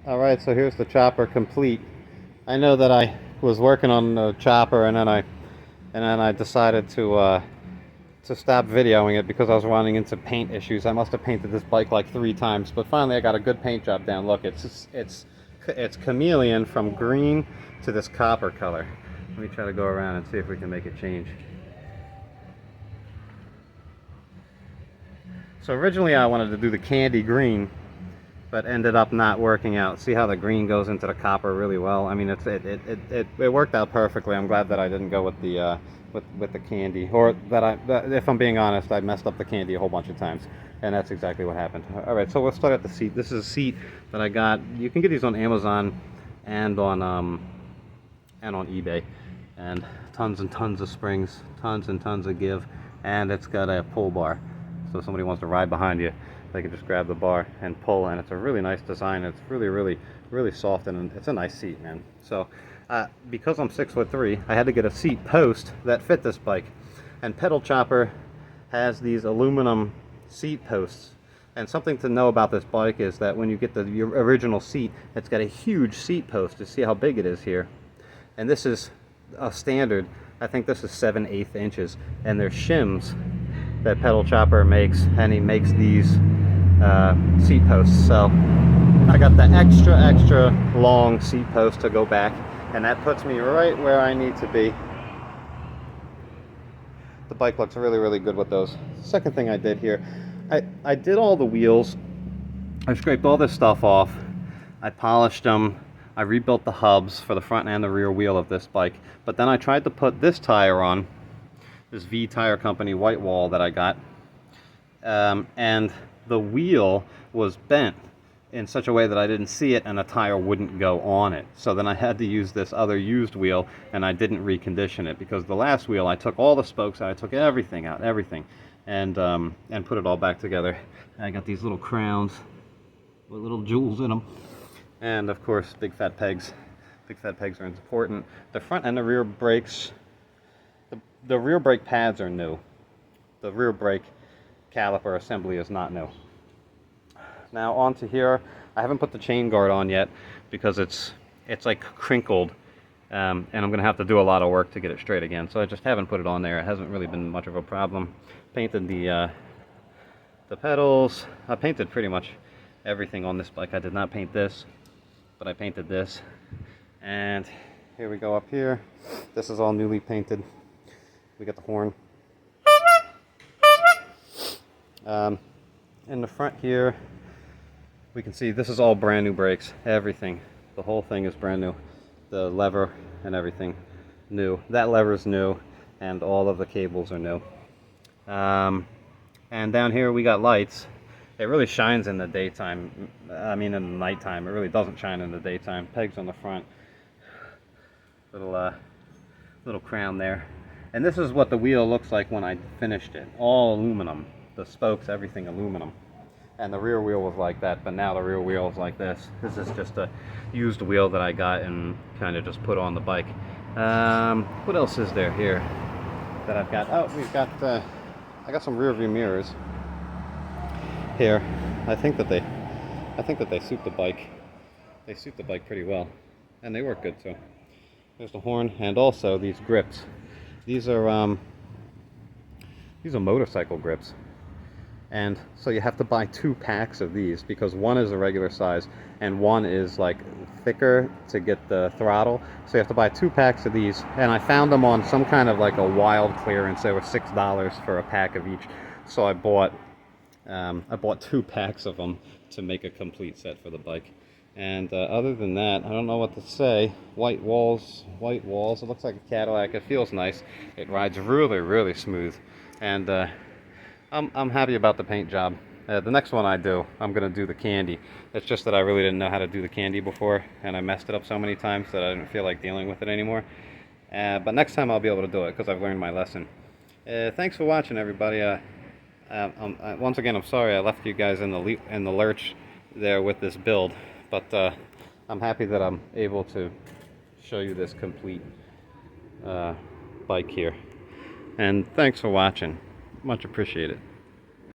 Alright, so here's the chopper complete. I know that I was working on the chopper and then I decided to stop videoing it because I was running into paint issues. I must have painted this bike like 3 times, but finally I got a good paint job down. Look, it's chameleon from green to this copper color. Let me try to go around and see if we can make it change. So originally I wanted to do the candy green, but ended up not working out. See how the green goes into the copper really well? I mean, it worked out perfectly. I'm glad that I didn't go with the with the candy, or that if I'm being honest, I messed up the candy a whole bunch of times, and that's exactly what happened. All right, so we'll start at the seat. This is a seat that I got. You can get these on Amazon and on eBay, and tons and tons of springs, tons and tons of give, and it's got a pull bar. So if somebody wants to ride behind you, they can just grab the bar and pull, and it's a really nice design. It's really soft, and it's a nice seat, man. So because I'm 6'3", I had to get a seat post that fit this bike, and Pedal Chopper has these aluminum seat posts. And something to know about this bike is that when you get the original seat, it's got a huge seat post. You see how big it is here, and this is a standard. I think this is 7/8 inches, and there's shims that Pedal Chopper makes, and he makes these seat posts. So I got the extra long seat post to go back, and that puts me right where I need to be. The bike looks really good with those. Second thing I did here, I did all the wheels. I scraped all this stuff off. I polished them. I rebuilt the hubs for the front and the rear wheel of this bike. But then I tried to put this tire on, this V Tire Company white wall that I got, and the wheel was bent in such a way that I didn't see it, and the tire wouldn't go on it. So then I had to use this other used wheel, and I didn't recondition it, because the last wheel I took all the spokes out, I took everything out, and put it all back together. And I got these little crowns with little jewels in them, and of course big fat pegs. Big fat pegs are important. The front and the rear brakes, the rear brake pads are new. The rear brake caliper assembly is not new. Now onto here, I haven't put the chain guard on yet because it's like crinkled, and I'm gonna have to do a lot of work to get it straight again. So I just haven't put it on there. It hasn't really been much of a problem. Painted the pedals. I painted pretty much everything on this bike. I did not paint this, but I painted this. And here we go up here. This is all newly painted. We got the horn. In the front here, we can see this is all brand new brakes. Everything, the whole thing is brand new. The lever and everything new. That lever is new, and all of the cables are new. And down here we got lights. It really shines in the daytime. I mean, in the nighttime, it really doesn't shine in the daytime. Pegs on the front. Little crown there. And this is what the wheel looks like when I finished it. All aluminum. The spokes, everything aluminum. And the rear wheel was like that, but now the rear wheel is like this. This is just a used wheel that I got and kind of just put on the bike. What else is there here that I've got? Oh, I got some rear view mirrors here. I think that they suit the bike. They suit the bike pretty well, and they work good too. There's the horn, and also these grips. These are motorcycle grips. And so you have to buy 2 packs of these, because one is a regular size and one is like thicker to get the throttle. So you have to buy 2 packs of these, and I found them on some kind of like a wild clearance. They were $6 for a pack of each. So I bought 2 packs of them to make a complete set for the bike. And other than that, I don't know what to say. White walls. It looks like a Cadillac. It feels nice. It rides really smooth. And I'm happy about the paint job. The next one I do, I'm going to do the candy. It's just that I really didn't know how to do the candy before, and I messed it up so many times that I didn't feel like dealing with it anymore. But next time I'll be able to do it, because I've learned my lesson. Thanks for watching, everybody. Once again, I'm sorry I left you guys in the lurch there with this build, but I'm happy that I'm able to show you this complete bike here. And thanks for watching. Much appreciated.